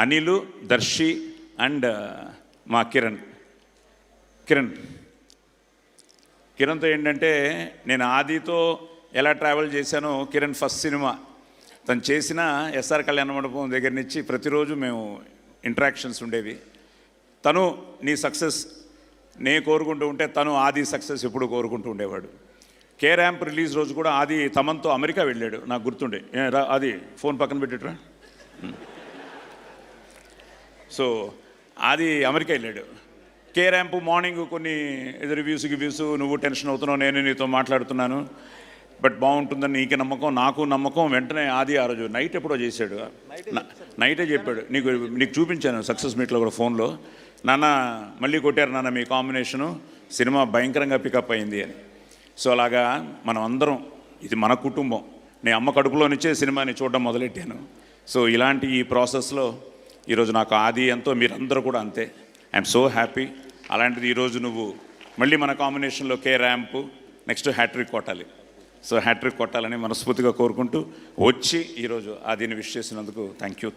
Anil, Darsi and మా కిరణ్తో ఏంటంటే నేను ఆదితో ఎలా ట్రావెల్ చేశానో, కిరణ్ ఫస్ట్ సినిమా తను చేసిన ఎస్ఆర్ కళ్యాణ మండపం దగ్గర నుంచి ప్రతిరోజు మేము ఇంటరాక్షన్స్ ఉండేవి. తను నీ సక్సెస్ నేను కోరుకుంటూ ఉంటే తను ఆది సక్సెస్ ఎప్పుడు కోరుకుంటూ ఉండేవాడు. కే ర్యాంప్ రిలీజ్ రోజు కూడా ఆది తమన్తో అమెరికా వెళ్ళాడు, నాకు గుర్తుండే. అది ఫోన్ పక్కన పెట్టిట్రా. సో ఆది అమెరికా వెళ్ళాడు. కే ర్యాంప్ మార్నింగ్ కొన్ని రివ్యూస్ నువ్వు టెన్షన్ అవుతున్నావు, నేను నీతో మాట్లాడుతున్నాను, బట్ బాగుంటుందని నీకు నమ్మకం, నాకు నమ్మకం. వెంటనే ఆది ఆ రోజు నైట్ ఎప్పుడో చేశాడు, నైటే చెప్పాడు. నీకు చూపించాను సక్సెస్ మీట్లో కూడా ఫోన్లో, నాన్న మళ్ళీ కొట్టారు నాన్న మీ కాంబినేషను, సినిమా భయంకరంగా పికప్ అయింది అని. సో అలాగా మనం అందరం, ఇది మన కుటుంబం. నేను అమ్మ కడుపులో నుంచే సినిమాని చూడడం మొదలెట్టాను. సో ఇలాంటి ఈ ప్రాసెస్లో ఈరోజు నాకు ఆది ఎంతో, మీరందరూ కూడా అంతే. I'm so happy. అలాంటిది ఈరోజు నువ్వు మళ్ళీ మన కాంబినేషన్లో కే ర్యాంప్ నెక్స్ట్ హ్యాట్రిక్ కొట్టాలి. సో హ్యాట్రిక్ కొట్టాలని మనస్ఫూర్తిగా కోరుకుంటూ వచ్చి ఈరోజు ఆదిని విష్ చేసినందుకు థ్యాంక్ యూ.